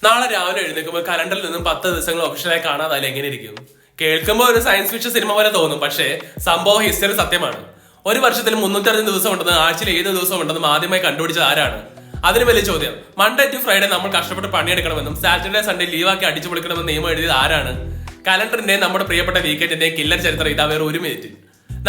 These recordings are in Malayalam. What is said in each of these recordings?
നാളെ രാവിലെ എഴുന്നേൽക്കുമ്പോൾ കലണ്ടറിൽ നിന്നും 10 ദിവസങ്ങൾ ഒഫീഷ്യലായി കാണാതായാലും എങ്ങനെ ഇരിക്കും? കേൾക്കുമ്പോൾ ഒരു സയൻസ് ഫിക്ഷൻ സിനിമ പോലെ തോന്നും, പക്ഷേ സംഭവം ഹിസ്റ്ററി സത്യമാണ്. ഒരു വർഷത്തിൽ 365 ദിവസം ഉണ്ടെന്ന്, ആഴ്ചയിൽ 7 ദിവസം ഉണ്ടെന്നും ആദ്യമായി കണ്ടുപിടിച്ചത് ആരാണ്? അതിന് വലിയ ചോദ്യം. മൺഡേ ടു ഫ്രൈഡേ നമ്മൾ കഷ്ടപ്പെട്ട് പണിയെടുക്കണമെന്നും സാറ്റർഡേ സൺഡേ ലീവാക്കി അടിച്ചു പൊളിക്കണമെന്ന് നിയമം എഴുതിയത് ആരാണ്? കലണ്ടറിന്റെ നമ്മുടെ പ്രിയപ്പെട്ട വീക്കെൻഡിന്റെ കില്ലർ ചരിത്രം ഇതാ വേറെ ഒരു മിനിറ്റ്.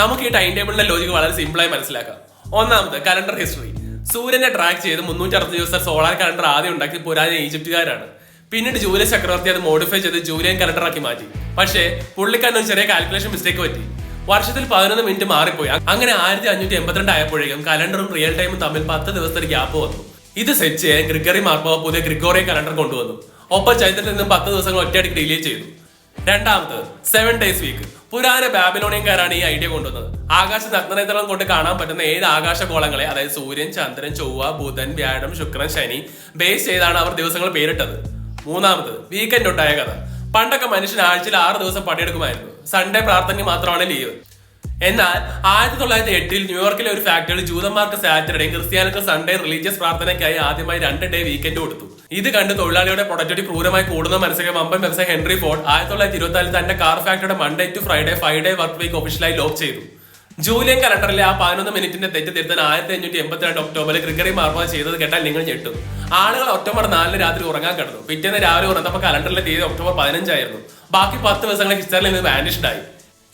നമുക്ക് ഈ ടൈം ടേബിളിന്റെ ലോജിക്ക് വളരെ സിമ്പിളായി മനസ്സിലാക്കാം. ഒന്നാമത് കലണ്ടർ ഹിസ്റ്ററി. സൂര്യനെ ട്രാക്ക് ചെയ്ത് 360 ദിവസം സോളാർ കലണ്ടർ ആദ്യം ഉണ്ടാക്കി പുരാതന ഈജിപ്തുകാരാണ്. പിന്നീട് ജൂലിയസ് ചക്രവർത്തി അത് മോഡിഫൈ ചെയ്ത് ജൂലിയൻ കലണ്ടറാക്കി മാറ്റി. പക്ഷേ പുള്ളിക്കാരൻ ഒരു ചെറിയ കാൽക്കുലേഷൻ മിസ്റ്റേക്ക് പറ്റി. വർഷത്തിൽ 11 മിനിറ്റ് മാറിപ്പോയി. അങ്ങനെ 1582 ആയപ്പോഴേക്കും കലണ്ടറും റിയൽ ടൈമും തമ്മിൽ 10 ദിവസത്തെ ഗ്യാപ്പ് വന്നു. ഇത് സെറ്റ് ചെയ്യാൻ ഗ്രിഗറി മാർപ്പാവ പുതിയ ഗ്രിഗോറിയൻ കലണ്ടർ കൊണ്ടുവന്നു. ഒപ്പം ചൈത്രത്തിൽ നിന്നും 10 ദിവസങ്ങൾ ഒറ്റയടിക്ക് ഡിലീറ്റ് ചെയ്തു. രണ്ടാമത് 7 ഡേയ്സ് വീക്ക്. പുരാന ബാബിലോണിയൻകാരാണ് ഈ ഐഡിയ കൊണ്ടുവന്നത്. ആകാശ നഗ്നനേത്രം കൊണ്ട് കാണാൻ പറ്റുന്ന 7 ആകാശഗോളങ്ങളെ, അതായത് സൂര്യൻ, ചന്ദ്രൻ, ചൊവ്വ, ബുധൻ, വ്യാഴം, ശുക്രൻ, ശനി ബേസ് ചെയ്താണ് അവർ ദിവസങ്ങൾ പേരിട്ടത്. മൂന്നാമത് വീക്കെൻഡ് ഉണ്ടായ കഥ. പണ്ടൊക്കെ മനുഷ്യൻ ആഴ്ചയിൽ 6 ദിവസം പണിയെടുക്കുമായിരുന്നു. സൺഡേ പ്രാർത്ഥനയ്ക്ക് മാത്രമാണ് ലീവ്. എന്നാൽ 1908 ന്യൂയോർക്കിലെ ഒരു ഫാക്ടറിയിൽ ജൂതന്മാർക്ക് സാറ്റർഡേ, ക്രിസ്ത്യാനികൾക്ക് സൺഡേ റിലീജിയസ് പ്രാർത്ഥനയ്ക്കായി ആദ്യമായി 2 ഡേ വീക്കെൻഡ് കൊടുത്തു. ഇത് കണ്ട് തൊഴിലാളിയുടെ പ്രൊഡക്ടിവിറ്റി ക്രൂരമായി കൂടുന്ന മനസ്സിലാക്കിയ വമ്പൻ വ്യവസായി ഹെൻറി ഫോർഡ് 1924 തന്റെ കാർ ഫാക്ടറിയുടെ Monday to Friday 5 day work week ഒഫീഷ്യലായി ലോക്ക് ചെയ്തു. ജൂലിയൻ കലണ്ടറിലെ ആ 11 മിനിറ്റിന്റെ തെറ്റ് തിരുത്താൻ 1582 ഒക്ടോബറിൽ ഗ്രിഗറി മാർപ്പാവ ചെയ്തത് കേട്ടാൽ നിങ്ങൾ ഞെട്ടും. ആളുകൾ ഒക്ടോബർ 4 രാത്രി ഉറങ്ങാൻ കിടന്നു. പിറ്റേന്ന് രാവിലെ ഉറങ്ങുമ്പോൾ കലണ്ടറിലെ തീയതി ഒക്ടോബർ 15 ആയിരുന്നു. ബാക്കി 10 ദിവസങ്ങളെ ഹിസ്റ്ററിയിൽ നിന്ന് വാനിഷ്ഡ് ആയി.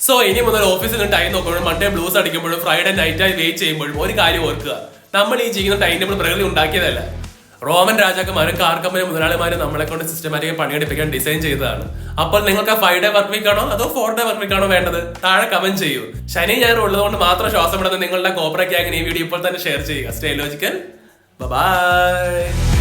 സോ ഇനി മുതൽ ഓഫീസിൽ നിന്ന് ടൈം നോക്കുമ്പോഴും മൺഡേ ബ്ലൂസ് അടിക്കുമ്പോഴും ഫ്രൈഡേ നൈറ്റായി വെയിറ്റ് ചെയ്യുമ്പോഴും ഒരു കാര്യം ഓർക്കുക, നമ്മൾ ഈ ചെയ്യുന്ന ടൈം ടേബിൾ പ്രകൃതി ഉണ്ടാക്കിയതല്ല. റോമൻ രാജാക്കന്മാരും കാർ കമ്പനി മുതലാളിമാരും നമ്മളെ കൊണ്ട് സിസ്റ്റമാറ്റിക് പണിയെടുപ്പിക്കാൻ ഡിസൈൻ ചെയ്തതാണ്. അപ്പോൾ നിങ്ങൾക്ക് 5 ഡേ വർക്ക് വീക്ക് ആണോ അതോ 4 ഡേ വർക്ക് വീക്ക് ആണോ വേണ്ടത്? താഴെ കമന്റ് ചെയ്യൂ. ശനി ഞാൻ ഉള്ളതുകൊണ്ട് മാത്രം ശ്വാസപ്പെടുന്ന നിങ്ങളുടെ കോപ്പറ ഗ്യാങ്ങിന് ഈ വീഡിയോ ഇപ്പോൾ തന്നെ ഷെയർ ചെയ്യുക. Stay logical. ബൈ.